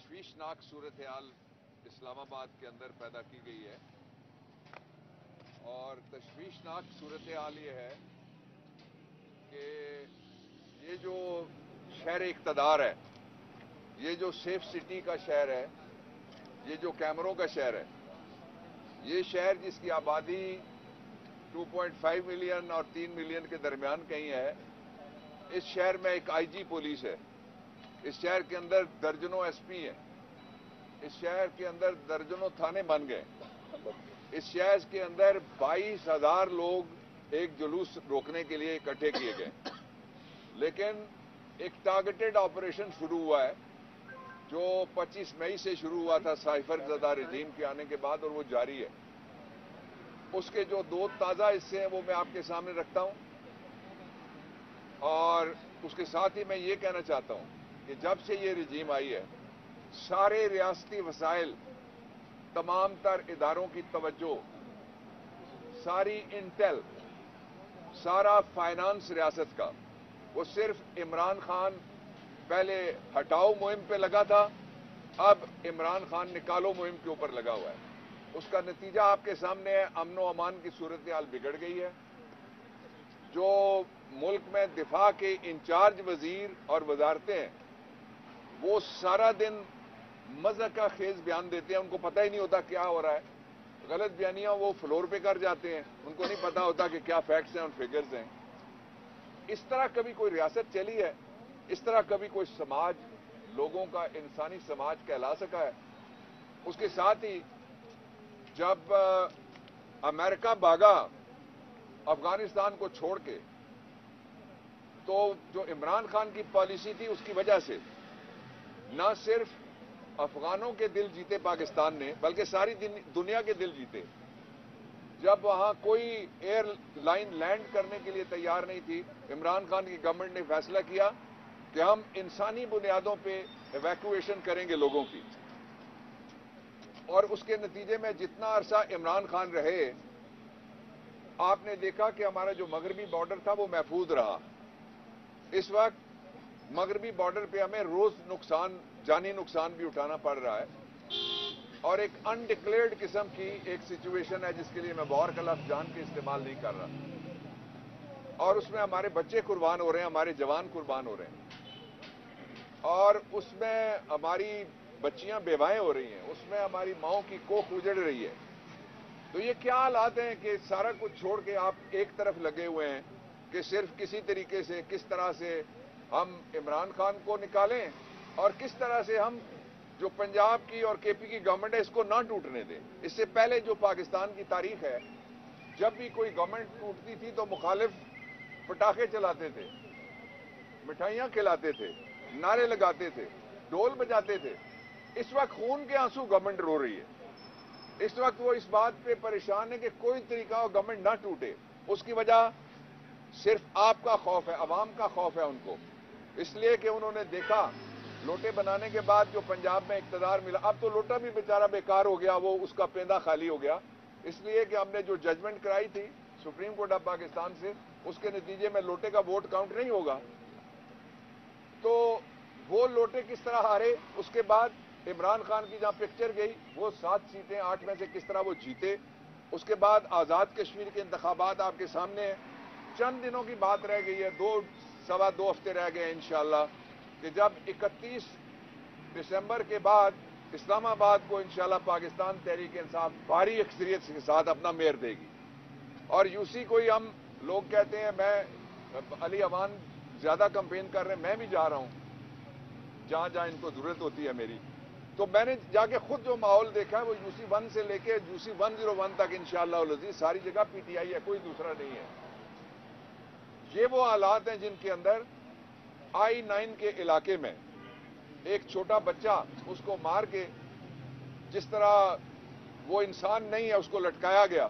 तशवीशनाक सूरत हाल इस्लामाबाद के अंदर पैदा की गई है और तशवीशनाक सूरत हाल ये है कि ये जो शहर इक़्तिदार है, ये जो सेफ सिटी का शहर है, ये जो कैमरों का शहर है, ये शहर जिसकी आबादी 2.5 मिलियन और 3 मिलियन के दरमियान कहीं है, इस शहर में एक आईजी पुलिस है, इस शहर के अंदर दर्जनों एसपी हैं, इस शहर के अंदर दर्जनों थाने बन गए, इस शहर के अंदर 22,000 लोग एक जुलूस रोकने के लिए इकट्ठे किए गए। लेकिन एक टारगेटेड ऑपरेशन शुरू हुआ है जो 25 मई से शुरू हुआ था साइफर ज़दा रजीम के आने के बाद, और वो जारी है। उसके जो दो ताज़ा हिस्से हैं वो मैं आपके सामने रखता हूं, और उसके साथ ही मैं ये कहना चाहता हूं कि जब से ये रजीम आई है, सारे रियासती वसाइल, तमाम तर इदारों की तवज्जो, सारी इंटेल, सारा फाइनेंस रियासत का, वो सिर्फ इमरान खान पहले हटाओ मुहिम पे लगा था, अब इमरान खान निकालो मुहिम के ऊपर लगा हुआ है। उसका नतीजा आपके सामने है। अमन व अमान की सूरत हाल बिगड़ गई है। जो मुल्क में दिफा के इंचार्ज वजीर और वजारतें हैं, वो सारा दिन मज़हब का खेज बयान देते हैं, उनको पता ही नहीं होता क्या हो रहा है। गलत बयानियां वो फ्लोर पे कर जाते हैं, उनको नहीं पता होता कि क्या फैक्ट्स हैं और फिगर्स हैं। इस तरह कभी कोई रियासत चली है? इस तरह कभी कोई समाज, लोगों का इंसानी समाज कहला सका है? उसके साथ ही जब अमेरिका भागा अफगानिस्तान को छोड़ के, तो जो इमरान खान की पॉलिसी थी उसकी वजह से न सिर्फ अफगानों के दिल जीते पाकिस्तान ने, बल्कि सारी दुनिया के दिल जीते। जब वहां कोई एयरलाइन लैंड करने के लिए तैयार नहीं थी, इमरान खान की गवर्नमेंट ने फैसला किया कि हम इंसानी बुनियादों पे इवैक्यूएशन करेंगे लोगों की, और उसके नतीजे में जितना अरसा इमरान खान रहे, आपने देखा कि हमारा जो मगरबी बॉर्डर था वो महफूज रहा। इस वक्त मगरबी बॉर्डर पे हमें रोज नुकसान, जानी नुकसान भी उठाना पड़ रहा है, और एक अनडिक्लेयर्ड किस्म की एक सिचुएशन है जिसके लिए मैं बौर का लफ्ज जान के इस्तेमाल नहीं कर रहा। और उसमें हमारे बच्चे कुर्बान हो रहे हैं, हमारे जवान कुर्बान हो रहे हैं, और उसमें हमारी बच्चियां बेवाएं हो रही हैं, उसमें हमारी माओं की कोख उजड़ रही है। तो ये क्या हालात हैं कि सारा कुछ छोड़ के आप एक तरफ लगे हुए हैं कि सिर्फ किसी तरीके से, किस तरह से हम इमरान खान को निकालें, और किस तरह से हम जो पंजाब की और केपी की गवर्नमेंट है इसको ना टूटने दें। इससे पहले जो पाकिस्तान की तारीख है, जब भी कोई गवर्नमेंट टूटती थी तो मुखालिफ पटाखे चलाते थे, मिठाइयां खिलाते थे, नारे लगाते थे, ढोल बजाते थे। इस वक्त खून के आंसू गवर्नमेंट रो रही है। इस वक्त वो इस बात पे परेशान है कि कोई तरीका हो गवर्नमेंट ना टूटे। उसकी वजह सिर्फ आपका खौफ है, अवाम का खौफ है उनको, इसलिए कि उन्होंने देखा लोटे बनाने के बाद जो पंजाब में इक़्तिदार मिला, अब तो लोटा भी बेचारा बेकार हो गया, वो उसका पेंदा खाली हो गया, इसलिए कि हमने जो जजमेंट कराई थी सुप्रीम कोर्ट ऑफ पाकिस्तान से, उसके नतीजे में लोटे का वोट काउंट नहीं होगा। तो वो लोटे किस तरह हारे, उसके बाद इमरान खान की जहां पिक्चर गई, वो 7 सीटें 8 में से किस तरह वो जीते। उसके बाद आज़ाद कश्मीर के इंतखाबात आपके सामने हैं। चंद दिनों की बात रह गई है, 2-2.25 हफ्ते रह गए इंशाअल्लाह, कि जब 31 दिसंबर के बाद इस्लामाबाद को इंशाअल्लाह पाकिस्तान तहरीक इंसाफ भारी अक्सरियत के साथ अपना मेयर देगी। और यूसी को ही हम लोग कहते हैं, मैं अली अवान ज्यादा कंपेन कर रहे हैं, मैं भी जा रहा हूं जहां जहां इनको जरूरत होती है मेरी। तो मैंने जाके खुद जो माहौल देखा है वो यूसी 1 से लेके यूसी 101 तक इंशाअल्लाह अज़ीज़ सारी जगह पीटीआई है, कोई दूसरा नहीं है। ये वो हालात हैं जिनके अंदर I-9 के इलाके में एक छोटा बच्चा, उसको मार के, जिस तरह वो इंसान नहीं है उसको लटकाया गया।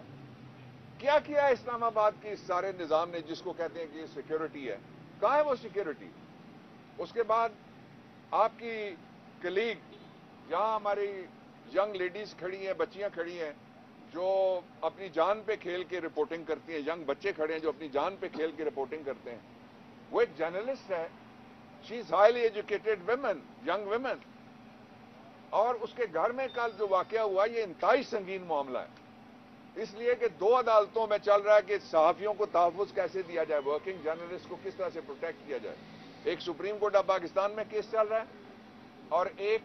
क्या किया है इस्लामाबाद के इस सारे निजाम ने, जिसको कहते हैं कि सिक्योरिटी है? कहां है वो सिक्योरिटी? उसके बाद आपकी कलीग, जहां हमारी यंग लेडीज खड़ी हैं, बच्चियां खड़ी हैं जो अपनी जान पे खेल के रिपोर्टिंग करती हैं, यंग बच्चे खड़े हैं जो अपनी जान पे खेल के रिपोर्टिंग करते हैं। वो एक जर्नलिस्ट है, she is highly educated women, young women, اور اس کے گھر میں کل جو واقعہ ہوا یہ انتہائی سنگین معاملہ ہے، اس لیے کہ 2 عدالتوں میں چل رہا ہے کہ صحافیوں کو تحفظ کیسے دیا جائے، ورکنگ جرنلسٹ کو کس طرح سے پروٹیکٹ کیا جائے۔ ایک سپریم کورٹ آف پاکستان میں کیس چل رہا ہے اور ایک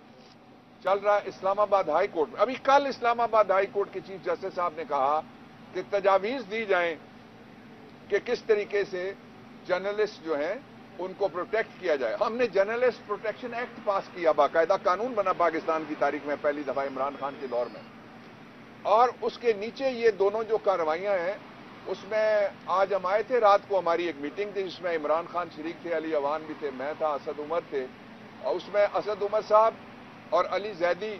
چل رہا ہے اسلام آباد ہائی کورٹ میں۔ ابھی کل اسلام آباد ہائی کورٹ کے چیف جسٹس صاحب نے کہا کہ تجاویز دی جائیں کہ کس طریقے سے جرنلسٹ جو ہیں ان کو پروٹیکٹ کیا جائے۔ ہم نے جرنلسٹ پروٹیکشن ایکٹ پاس کیا، باقاعدہ قانون بنا پاکستان کی تاریخ میں پہلی دفعہ عمران خان کے دور میں، اور اس کے نیچے یہ دونوں جو کارروائیاں ہیں اس میں آج ہم آئے تھے، رات کو ہماری ایک میٹنگ تھی جس میں عمران خان شریک تھے، علی اوان بھی تھے، میں تھا، اسد عمر تھے، اور اس میں اسد عمر صاحب اور علی زیدی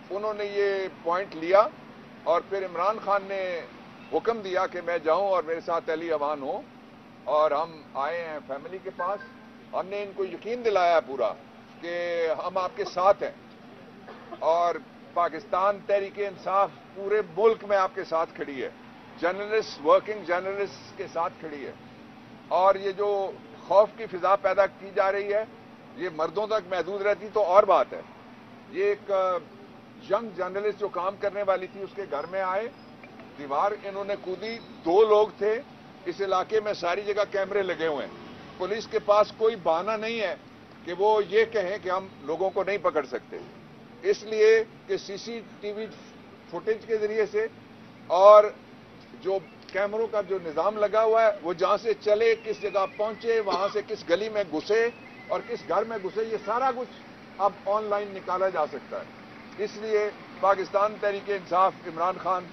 انہوں نے یہ پوائنٹ لیا، اور پھر عمران خان نے حکم دیا کہ میں جاؤں اور میرے ساتھ علی اوان ہوں، اور ہم آئے ہیں فیملی کے پاس۔ ہم نے ان کو یقین دلایا پورا کہ ہم آپ کے ساتھ ہیں، اور پاکستان تحریک انصاف پورے ملک میں آپ کے ساتھ کھڑی ہے، جرنلسٹ ورکنگ جرنلسٹ کے ساتھ کھڑی ہے، اور یہ جو خوف کی فضا پیدا کی جا رہی ہے یہ مردوں تک محدود رہتی تو اور بات ہے۔ یہ ایک ینگ جرنلسٹ جو کام کرنے والی تھی اس کے گھر میں آئے، دیوار انہوں نے کودی، 2 لوگ تھے، اس علاقے میں ساری جگہ کیمرے لگے ہوئے ہیں، پولیس کے پاس کوئی بہانہ نہیں ہے کہ وہ یہ کہیں کہ ہم لوگوں کو نہیں پکڑ سکتے، اس لیے کہ سی سی ٹی وی فوٹیج کے ذریعے سے اور جو کیمروں کا جو نظام لگا ہوا ہے وہ جہاں سے چلے، کس جگہ پہنچے، وہاں سے کس گلی میں گھسے اور کس گھر میں گھسے، یہ سارا کچھ اب آن لائن نکالا جا سکتا ہے۔ اس لیے پاکستان تحریک انصاف عمران خان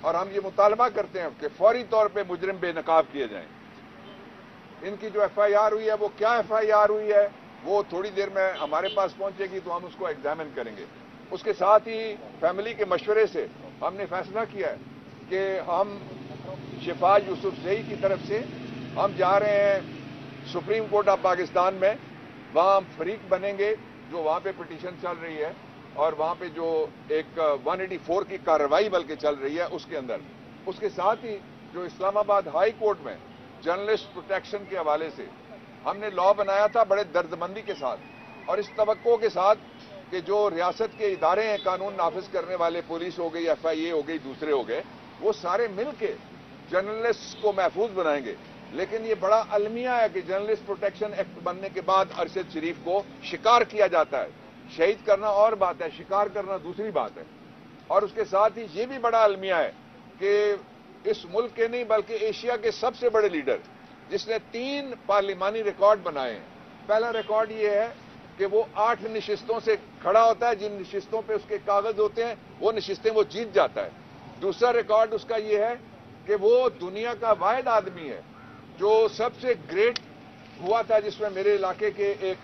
اور ہم یہ مطالبہ کرتے ہیں کہ فوری طور پہ مجرم بے نقاب کیے جائیں۔ ان کی جو ایف آئی آر ہوئی ہے وہ کیا ایف آئی آر ہوئی ہے وہ تھوڑی دیر میں ہمارے پاس پہنچے گی تو ہم اس کو ایگزامن کریں گے۔ اس کے ساتھ ہی فیملی کے مشورے سے ہم نے فیصلہ کیا ہے کہ ہم شفا یوسف زئی کی طرف سے ہم جا رہے ہیں سپریم کورٹ آف پاکستان میں، وہاں ہم فریق بنیں گے، جو وہاں پہ پٹیشن چل رہی ہے اور وہاں پہ جو ایک 184 کی کارروائی بلکہ چل رہی ہے اس کے اندر، اس کے ساتھ ہی جو اسلام آباد ہائی کورٹ میں جرنلسٹ پروٹیکشن کے حوالے سے ہم نے لا بنایا تھا بڑے دردمندی کے ساتھ اور اس توقع کے ساتھ کہ جو ریاست کے ادارے ہیں قانون نافذ کرنے والے، پولیس ہو گئی، ایف آئی اے ہو گئی، دوسرے ہو گئے، وہ سارے مل کے جرنلسٹ کو محفوظ بنائیں گے۔ لیکن یہ بڑا المیہ ہے کہ جرنلسٹ پروٹیکشن ایکٹ بننے کے بعد ارشد شریف کو شکار کیا جاتا ہے۔ شہید کرنا اور بات ہے، شکار کرنا دوسری بات ہے۔ اور اس کے ساتھ ہی یہ بھی بڑا المیہ ہے کہ اس ملک کے نہیں بلکہ ایشیا کے سب سے بڑے لیڈر جس نے 3 پارلیمانی ریکارڈ بنائے ہیں، پہلا ریکارڈ یہ ہے کہ وہ 8 نشستوں سے کھڑا ہوتا ہے، جن نشستوں پہ اس کے کاغذ ہوتے ہیں وہ نشستیں وہ جیت جاتا ہے۔ دوسرا ریکارڈ اس کا یہ ہے کہ وہ دنیا کا واحد آدمی ہے جو سب سے گریٹ ہوا تھا، جس میں میرے علاقے کے ایک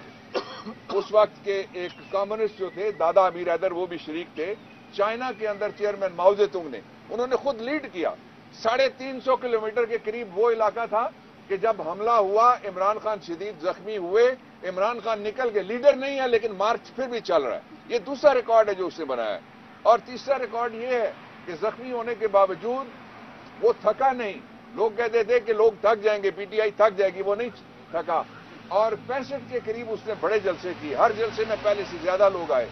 اس وقت کے ایک کمیونسٹ جو تھے دادا امیر حیدر وہ بھی شریک تھے۔ چائنا کے اندر چیئرمین ماؤ زے تونگ نے انہوں نے خود لیڈ کیا، 350 کلومیٹر کے قریب وہ علاقہ تھا کہ جب حملہ ہوا عمران خان شدید زخمی ہوئے، عمران خان نکل گئے، لیڈر نہیں ہے لیکن مارچ پھر بھی چل رہا ہے۔ یہ دوسرا ریکارڈ ہے جو اس نے بنایا ہے۔ اور تیسرا ریکارڈ یہ ہے کہ زخمی ہونے کے باوجود وہ تھکا نہیں۔ لوگ کہتے تھے کہ لوگ تھک جائیں گے، پی ٹی آئی تھک جائے گی، وہ نہیں تھکا، اور 65 کے قریب اس نے بڑے جلسے کیے، ہر جلسے میں پہلے سے زیادہ لوگ آئے۔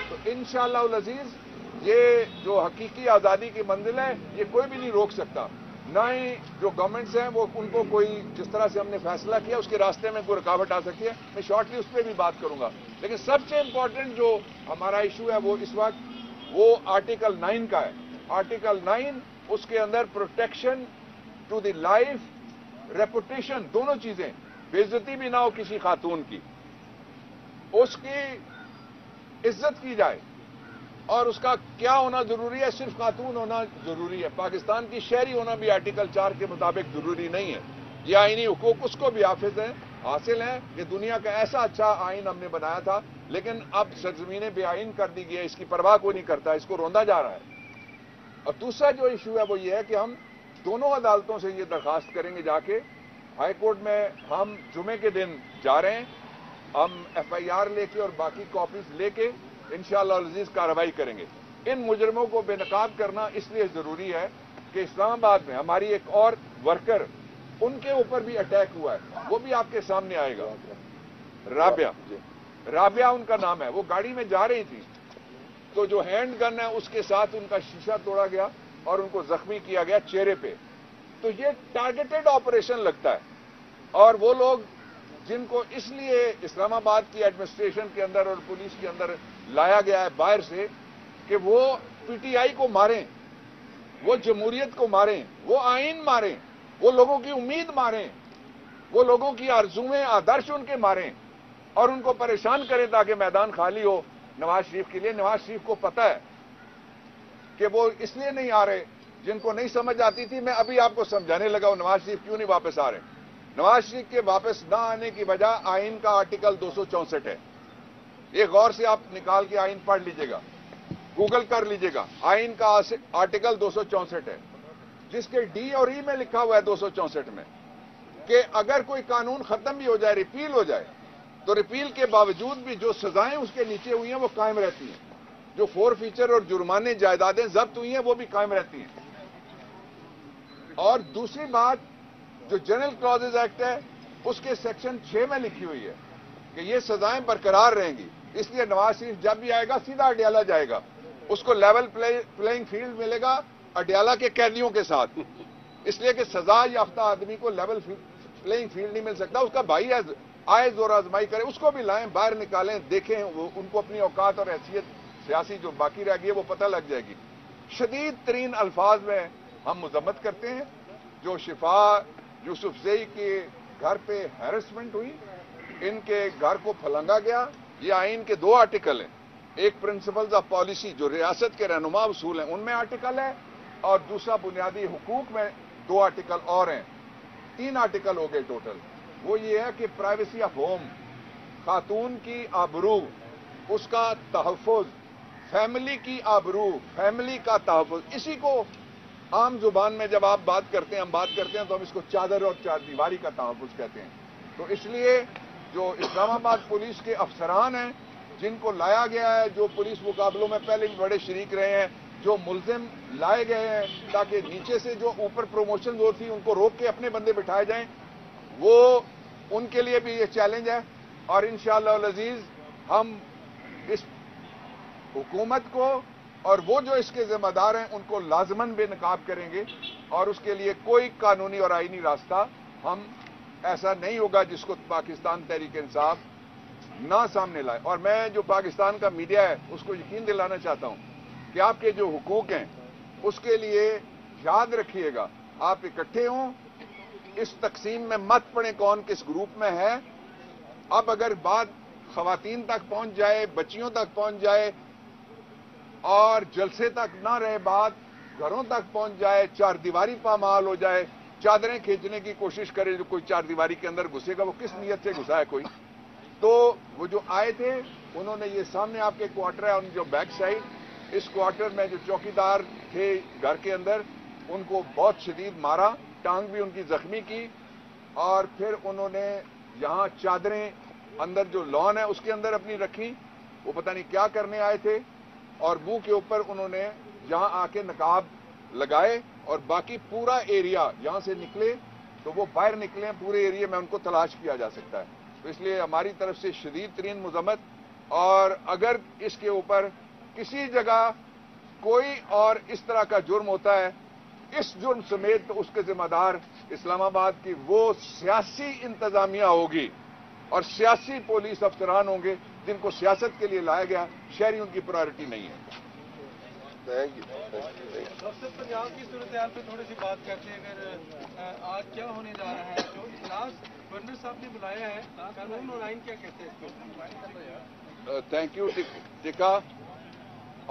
تو انشاءاللہ العزیز یہ جو حقیقی آزادی کی منزل ہے یہ کوئی بھی نہیں روک سکتا، نہ ہی جو گورنمنٹس ہیں وہ ان کو کوئی جس طرح سے ہم نے فیصلہ کیا اس کے راستے میں کوئی رکاوٹ آ سکتی ہے۔ میں شارٹلی اس پہ بھی بات کروں گا، لیکن سب سے امپورٹنٹ جو ہمارا ایشو ہے وہ اس وقت وہ آرٹیکل 9 کا ہے۔ آرٹیکل 9 اس کے اندر protection to the life, reputation, دونوں چیزیں، بے عزتی بھی نہ ہو کسی خاتون کی، اس کی عزت کی جائے، اور اس کا کیا ہونا ضروری ہے؟ صرف خاتون ہونا ضروری ہے۔ پاکستان کی شہری ہونا بھی آرٹیکل 4 کے مطابق ضروری نہیں ہے۔ یہ آئینی حقوق اس کو بھی حاصل ہیں کہ دنیا کا ایسا اچھا آئین ہم نے بنایا تھا، لیکن اب سرزمینیں بے آئین کر دی گئی ہے، اس کی پرواہ کوئی نہیں کرتا، اس کو روندا جا رہا ہے۔ اور دوسرا جو ایشو ہے وہ یہ ہے کہ ہم دونوں عدالتوں سے یہ درخواست کریں گے جا کے، ہائی کورٹ میں ہم جمعے کے دن جا رہے ہیں، ہم ایف آئی آر لے کے اور باقی کاپیز لے کے انشاءاللہ العزیز کارروائی کریں گے۔ ان مجرموں کو بے نقاب کرنا اس لیے ضروری ہے کہ اسلام آباد میں ہماری ایک اور ورکر، ان کے اوپر بھی اٹیک ہوا ہے، وہ بھی آپ کے سامنے آئے گا، رابعہ ان کا نام ہے، وہ گاڑی میں جا رہی تھی تو جو ہینڈ گن ہے اس کے ساتھ ان کا شیشہ توڑا گیا اور ان کو زخمی کیا گیا چہرے پہ. تو یہ ٹارگیٹڈ آپریشن لگتا ہے. اور وہ لوگ جن کو اس لیے اسلام آباد کی ایڈمنسٹریشن کے اندر اور پولیس کے اندر لایا گیا ہے باہر سے کہ وہ پی ٹی آئی کو ماریں، وہ جمہوریت کو ماریں، وہ آئین ماریں، وہ لوگوں کی امید ماریں، وہ لوگوں کی آرزوئیں آدرش ان کے ماریں اور ان کو پریشان کریں تاکہ میدان خالی ہو نواز شریف کے لیے. نواز شریف کو پتہ ہے کہ وہ اس لیے نہیں آ رہے. جن کو نہیں سمجھ آتی تھی میں ابھی آپ کو سمجھانے لگا وہ نواز شریف کیوں نہیں واپس آ رہے. نواز شریف کے واپس نہ آنے کی وجہ آئین کا آرٹیکل 264 ہے. یہ غور سے آپ نکال کے آئین پڑھ لیجئے گا، گوگل کر لیجئے گا. آئین کا آرٹیکل 264 ہے جس کے ڈی اور ای میں لکھا ہوا ہے 264 میں کہ اگر کوئی قانون ختم بھی ہو جائے، ریپیل ہو جائے، تو ریپیل کے باوجود بھی جو سزائیں اس کے نیچے ہوئی ہیں وہ قائم رہتی ہیں. جو فور فیچر اور جرمانے جائیدادیں ضبط ہوئی ہیں وہ بھی قائم رہتی ہیں. اور دوسری بات جو جنرل کلازز ایکٹ ہے اس کے سیکشن 6 میں لکھی ہوئی ہے کہ یہ سزائیں برقرار رہیں گی. اس لیے نواز شریف جب بھی آئے گا سیدھا اڈیالہ جائے گا. اس کو لیول پلینگ فیلڈ ملے گا اڈیالہ کے قیدیوں کے ساتھ، اس لیے کہ سزا یافتہ آدمی کو لیول پلینگ فیلڈ نہیں مل سکتا. اس کا بھائی آئے زور آزمائی کرے، اس کو بھی لائیں، باہر نکالیں، دیکھیں ان کو اپنی اوقات اور حیثیت سیاسی جو باقی رہ گئی ہے وہ پتہ لگ جائے گی. شدید ترین الفاظ میں ہم مذمت کرتے ہیں جو شفا یوسف زئی کے گھر پہ ہیرسمنٹ ہوئی، ان کے گھر کو پھلانگا گیا. یہ آئین کے 2 آرٹیکل ہیں. ایک پرنسپلز آف پالیسی جو ریاست کے رہنما اصول ہیں ان میں آرٹیکل ہے، اور دوسرا بنیادی حقوق میں 2 آرٹیکل اور ہیں. 3 آرٹیکل ہو گئے ٹوٹل. وہ یہ ہے کہ پرائیویسی آف ہوم، خاتون کی آبرو، اس کا تحفظ، فیملی کی آبرو، فیملی کا تحفظ. اسی کو عام زبان میں جب آپ بات کرتے ہیں، ہم بات کرتے ہیں تو ہم اس کو چادر اور چار دیواری کا تحفظ کہتے ہیں. تو اس لیے جو اسلام آباد پولیس کے افسران ہیں جن کو لایا گیا ہے، جو پولیس مقابلوں میں پہلے بھی بڑے شریک رہے ہیں، جو ملزم لائے گئے ہیں تاکہ نیچے سے جو اوپر پروموشن ہوتی ان کو روک کے اپنے بندے بٹھائے جائیں، وہ ان کے لیے بھی یہ چیلنج ہے. اور انشاءاللہ العزیز ہم اس حکومت کو اور وہ جو اس کے ذمہ دار ہیں ان کو لازماً بے نقاب کریں گے، اور اس کے لیے کوئی قانونی اور آئینی راستہ ہم ایسا نہیں ہوگا جس کو پاکستان تحریک انصاف نہ سامنے لائے. اور میں جو پاکستان کا میڈیا ہے اس کو یقین دلانا چاہتا ہوں کہ آپ کے جو حقوق ہیں اس کے لیے یاد رکھیے گا، آپ اکٹھے ہوں، اس تقسیم میں مت پڑیں کون کس گروپ میں ہے. اب اگر بات خواتین تک پہنچ جائے، بچیوں تک پہنچ جائے اور جلسے تک نہ رہے، بات گھروں تک پہنچ جائے، چار دیواری پامال ہو جائے، چادریں کھینچنے کی کوشش کرے جو کوئی چار دیواری کے اندر گھسے گا، وہ کس نیت سے گھسا ہے کوئی. تو وہ جو آئے تھے انہوں نے یہ سامنے آپ کے کوارٹر ہے، ان جو بیک سائڈ اس کوارٹر میں جو چوکیدار تھے گھر کے اندر ان کو بہت شدید مارا، ٹانگ بھی ان کی زخمی کی، اور پھر انہوں نے یہاں چادریں اندر جو لان ہے اس کے اندر اپنی رکھی. وہ پتہ نہیں کیا کرنے آئے تھے، اور منہ کے اوپر انہوں نے یہاں آ کے نقاب لگائے، اور باقی پورا ایریا یہاں سے نکلے تو وہ باہر نکلے، پورے ایریا میں ان کو تلاش کیا جا سکتا ہے. تو اس لیے ہماری طرف سے شدید ترین مذمت. اور اگر اس کے اوپر کسی جگہ کوئی اور اس طرح کا جرم ہوتا ہے، اس جرم سمیت تو اس کے ذمہ دار اسلام آباد کی وہ سیاسی انتظامیہ ہوگی اور سیاسی پولیس افسران ہوں گے جن کو سیاست کے لیے لایا گیا، شہری ان کی پرائرٹی نہیں ہے. پنجاب کی صورتحال پہ تھوڑی سی بات کرتے ہیں. اگر آج کیا ہونے جا رہا ہے، جو اجلاس گورنر صاحب نے بلایا ہے، قانون اور آئین کیا کہتے ہیں اس کو؟ Thank you tikka.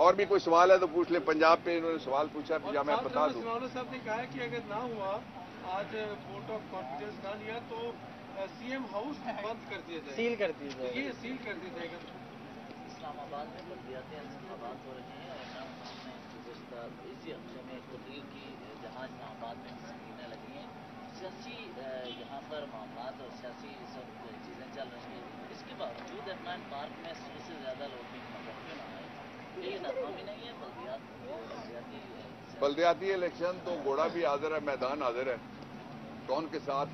اور بھی کوئی سوال ہے تو پوچھ لیں. پنجاب پہ انہوں نے سوال پوچھا، یا میں بتا دوں. صاحب نے کہا کہ اگر نہ ہوا، آج ووٹ آف کانفیڈنس نہ لیا تو سی ایم ہاؤس بند کر دیا جائے، سیل کر دیا جائے گا. یہ سیل کر دیا جائے گا. اسلام آباد میں بلدیاتی انتخابات ہو رہے ہیں، اور ہم نے گزشتہ اسی ہفتے میں تقریر کی جہاں اسلام آباد میں اسکرینیں لگی ہیں. سیاسی یہاں پر معاملات اور سیاسی سب چیزیں چل رہی ہیں. اس کے باوجود عدنان پارک میں 100 سے زیادہ لوگ بھی نظر کیوں نہ آئے؟ یہ نظمہ بھی نہیں ہے. بلدیاتی الیکشن تو گھوڑا بھی حاضر ہے، میدان حاضر ہے. کون کے ساتھ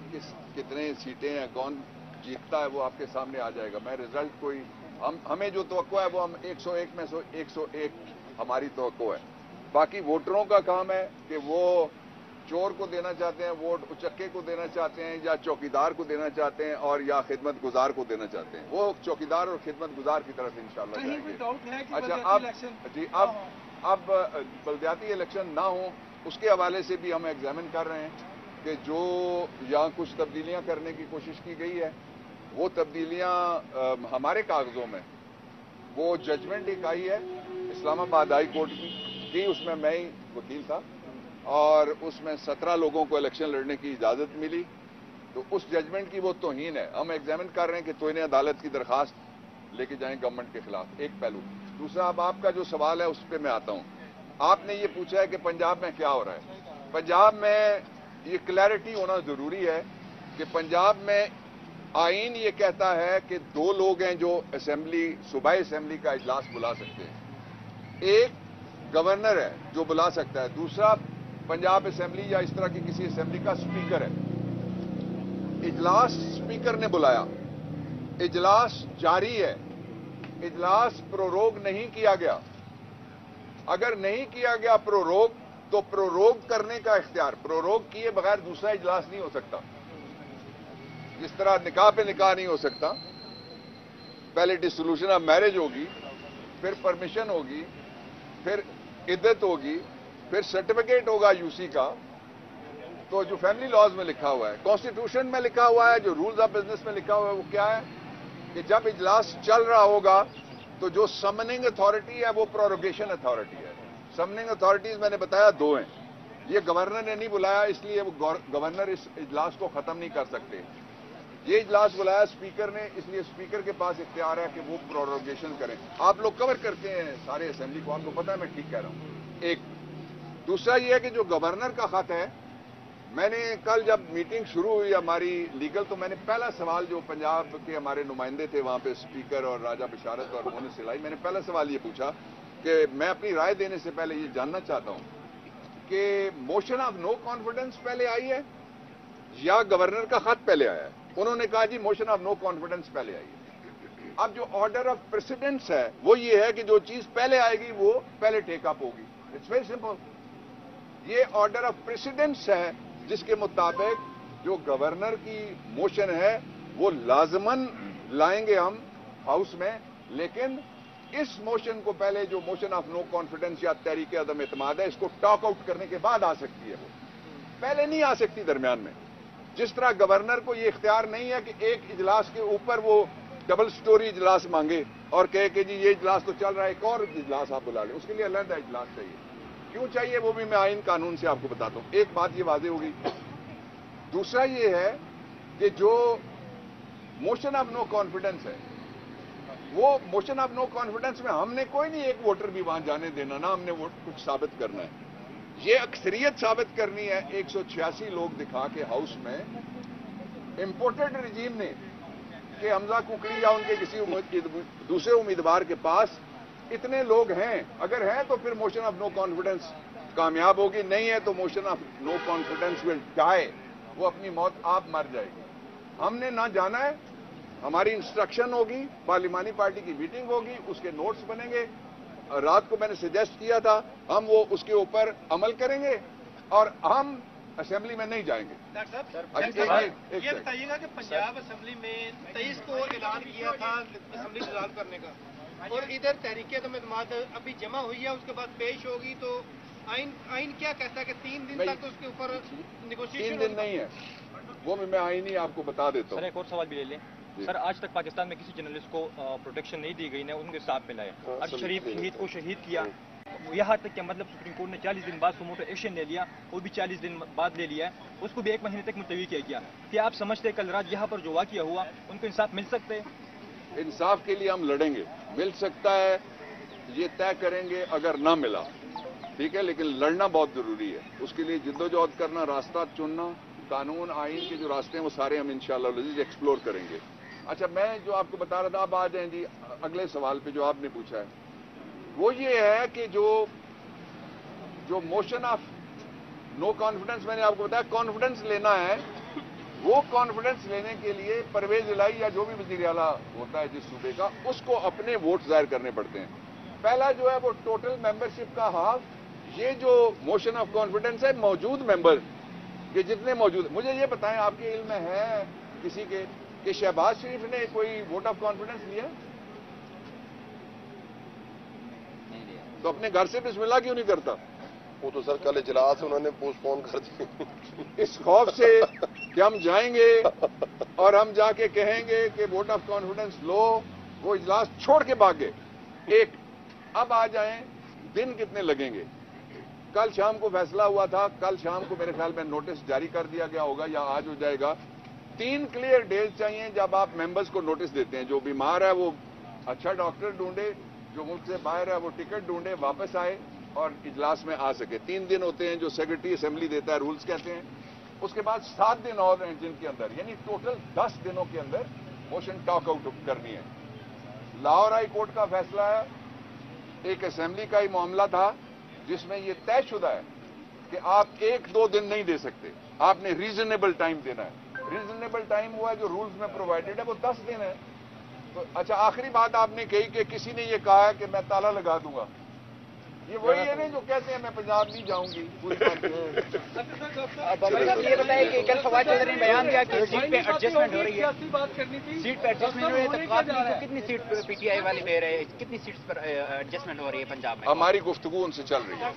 کتنے سیٹیں ہیں، کون جیتتا ہے وہ آپ کے سامنے آ جائے گا. میں رزلٹ کوئی हमें जो तवक्को है वो हम 101 में 101 हमारी तवक्को है। बाकी वोटरों का काम है कि वो चोर को देना चाहते हैं वोट, उचक्के को देना चाहते हैं, या चौकीदार को देना चाहते हैं, और या खिदमत गुजार को देना चाहते हैं। वो चौकीदार और खिदमत गुजार की तरफ इंशाल्लाह कहीं कोई जाएंगे। डाउट है कि अच्छा, बलदियाती इलेक्शन जी अब बलदियाती इलेक्शन ना हो उसके हवाले से भी हम एग्जामिन कर रहे हैं कि जो यहाँ कुछ तब्दीलियां करने की कोशिश की गई है, वो तब्दीलियां हमारे कागजों में, वो जजमेंट एक आई है इस्लामाबाद हाई कोर्ट की, उसमें मैं ही वकील था, और उसमें 17 लोगों को इलेक्शन लड़ने की इजाजत मिली। तो उस जजमेंट की वो तौहीन है। हम एग्जामिन कर रहे हैं कि तौहीन अदालत की दरखास्त लेके जाएं गवर्नमेंट के खिलाफ, एक पहलू। दूसरा, अब आपका जो सवाल है उस पर मैं आता हूं। आपने ये पूछा है कि पंजाब में क्या हो रहा है। पंजाब में ये क्लैरिटी होना जरूरी है कि पंजाब में आईन ये कहता है कि 2 लोग हैं जो असेंबली, सूबाई असेंबली का इजलास बुला सकते हैं। एक गवर्नर है जो बुला सकता है, दूसरा पंजाब असेंबली या इस तरह की किसी असेंबली का स्पीकर है। इजलास स्पीकर ने बुलाया, इजलास जारी है, इजलास प्रोरोग नहीं किया गया। अगर नहीं किया गया प्रोरोग, तो प्रोरोग करने का इख्तियार, प्रोरोग किए बगैर दूसरा इजलास नहीं हो सकता। जिस तरह निकाह पे निकाह नहीं हो सकता, पहले डिसोल्यूशन ऑफ मैरिज होगी, फिर परमिशन होगी, फिर इद्दत होगी, फिर सर्टिफिकेट होगा यूसी का। तो जो फैमिली लॉज में लिखा हुआ है, कॉन्स्टिट्यूशन में लिखा हुआ है, जो रूल्स ऑफ बिजनेस में लिखा हुआ है, वो क्या है कि जब इजलास चल रहा होगा तो जो समनिंग अथॉरिटी है वो प्रोरोगेशन अथॉरिटी है। समनिंग अथॉरिटीज मैंने बताया 2 हैं। ये गवर्नर ने नहीं बुलाया, इसलिए वो गवर्नर इस इजलास को खत्म नहीं कर सकते। ये इजलास बुलाया स्पीकर ने, इसलिए स्पीकर के पास इख्तियार है कि वो प्रोरोगेशन करें। आप लोग कवर करते हैं सारे असेंबली को, आपको पता है मैं ठीक कह रहा हूं। एक दूसरा ये है कि जो गवर्नर का खत है, मैंने कल जब मीटिंग शुरू हुई हमारी लीगल, तो मैंने पहला सवाल, जो पंजाब के हमारे नुमाइंदे थे वहां पे, स्पीकर और राजा बिशारत और मोहन सिलाई, मैंने पहला सवाल ये पूछा कि मैं अपनी राय देने से पहले ये जानना चाहता हूं कि मोशन ऑफ नो कॉन्फिडेंस पहले आई है या गवर्नर का खत पहले आया है। उन्होंने कहा जी मोशन ऑफ नो कॉन्फिडेंस पहले आई है। अब जो ऑर्डर ऑफ प्रेसिडेंस है वो ये है कि जो चीज पहले आएगी वो पहले टेकअप होगी। It's very simple. ये ऑर्डर ऑफ प्रेसिडेंस है जिसके मुताबिक जो गवर्नर की मोशन है वो लाजमन लाएंगे हम हाउस में, लेकिन इस मोशन को पहले, जो मोशन ऑफ नो कॉन्फिडेंस या तहरीक अदम एतमाद है, इसको टॉक आउट करने के बाद आ सकती है, वो पहले नहीं आ सकती दरमियान में। जिस तरह गवर्नर को ये इख्तियार नहीं है कि एक इजलास के ऊपर वो डबल स्टोरी इजलास मांगे और कहे कि जी ये इजलास तो चल रहा है, एक और इजलास आप बुला लें, उसके लिए अलग इजलास चाहिए। क्यों चाहिए वो भी मैं आइन कानून से आपको बताता हूं। एक बात ये वाज़ेह होगी। दूसरा ये है कि जो मोशन ऑफ नो कॉन्फिडेंस है, वो मोशन ऑफ नो कॉन्फिडेंस में हमने कोई नहीं एक वोटर भी वहां जाने देना, ना हमने वो कुछ साबित करना है। ये अक्सरियत साबित करनी है 186 लोग दिखा के हाउस में। इंपोर्टेड रजीम ने कि हमजा कुकड़ी या उनके किसी दूसरे उम्मीदवार के पास इतने लोग हैं, अगर हैं तो फिर मोशन ऑफ नो कॉन्फिडेंस कामयाब होगी, नहीं है तो motion of no confidence will die, वो अपनी मौत आप मर जाएगी। हमने ना जाना है, हमारी इंस्ट्रक्शन होगी, पार्लिमानी पार्टी की मीटिंग होगी, उसके नोट्स बनेंगे। रात को मैंने सजेस्ट किया था, हम वो उसके ऊपर अमल करेंगे और हम असेंबली में नहीं जाएंगे। ये बताइएगा कि पंजाब असेंबली में 23 को ऐलान किया था असेंबली डिसॉल्व करने का, और इधर तहरीक अदम एतमाद अभी जमा हुई है, उसके बाद पेश होगी, तो आइन क्या कहता है कि 3 दिन तक उसके ऊपर निगोशिएशन? 3 दिन नहीं है, वो भी मैं आइन ही आपको बता देता हूँ। सर एक और सवाल भी ले लें। सर आज तक पाकिस्तान में किसी जर्नलिस्ट को प्रोटेक्शन नहीं दी गई, ना उनके साथ मिला है। आज शरीफ शहीद को शहीद किया, यहाँ तक कि मतलब सुप्रीम कोर्ट ने 40 दिन बाद सुमो पे एक्शन ले लिया, वो भी 40 दिन बाद ले लिया है, उसको भी 1 महीने तक मुलतवी किया गया। क्या आप समझते हैं कल रात यहाँ पर जो वाक़या हुआ उनको इंसाफ मिल सकते हैं? इंसाफ के लिए हम लड़ेंगे, मिल सकता है ये तय करेंगे अगर ना मिला, ठीक है, लेकिन लड़ना बहुत जरूरी है। उसके लिए जिद्दोजहद करना, रास्ता चुनना, कानून आइन के जो रास्ते हैं वो सारे हम इंशाअल्लाह एक्सप्लोर करेंगे। अच्छा, मैं जो आपको बता रहा था, अब आ जाएं जी अगले सवाल पे जो आपने पूछा है, वो ये है कि जो मोशन ऑफ नो कॉन्फिडेंस, मैंने आपको बताया कॉन्फिडेंस लेना है वो कॉन्फिडेंस लेने के लिए परवेज इलाही या जो भी वजीर आला होता है जिस सूबे का, उसको अपने वोट जाहिर करने पड़ते हैं। पहला जो है वो टोटल मेंबरशिप का हाफ, ये जो मोशन ऑफ कॉन्फिडेंस है मौजूद मेंबर के जितने मौजूद, मुझे ये बताएं आपके इल्म में है किसी के कि शहबाज शरीफ ने कोई वोट ऑफ कॉन्फिडेंस लिया? तो अपने घर से बिस्मिल्लाह क्यों नहीं करता? वो तो सर कल इजलास उन्होंने पोस्टपोन कर दी इस खौफ से कि हम जाएंगे और हम जाके कहेंगे कि वोट ऑफ कॉन्फिडेंस लो, वो इजलास छोड़ के भाग गए। एक अब आ जाएं, दिन कितने लगेंगे? कल शाम को फैसला हुआ था, कल शाम को मेरे ख्याल में नोटिस जारी कर दिया गया होगा या आज हो जाएगा। 3 क्लियर डेज चाहिए जब आप मेंबर्स को नोटिस देते हैं। जो बीमार है वो अच्छा डॉक्टर ढूंढे, जो मुल्क से बाहर है वो टिकट ढूंढे, वापस आए और इजलास में आ सके। 3 दिन होते हैं जो सेक्रेटरी असेंबली देता है, रूल्स कहते हैं। उसके बाद 7 दिन और हैं जिनके अंदर, यानी टोटल 10 दिनों के अंदर मोशन टॉक आउट करनी है। लाहौर हाई कोर्ट का फैसला है, एक असेंबली का ही मामला था जिसमें यह तयशुदा है कि आप 1-2 दिन नहीं दे सकते, आपने रीजनेबल टाइम देना है। रीजनेबल टाइम हुआ है जो रूल्स में प्रोवाइडेड है वो 10 दिन है। तो अच्छा, आखिरी बात आपने कही कि किसी ने ये कहा है कि मैं ताला लगा दूंगा। ये वही है ना जो कहते हैं मैं पंजाब नहीं जाऊंगी पूरी बात। बाबा साहब ये बताइए कि कल फवाद चौधरी ने बयान दिया कि सीट पे एडजस्टमेंट हो रही है, सीट पे एडजस्टमेंट हो रही है, तो काफी को कितनी सीट पीटीआई वाले दे रहे हैं, कितनी सीट्स पर एडजस्टमेंट हो रही है पंजाब में? हमारी गुफ्तगू उनसे चल रही है।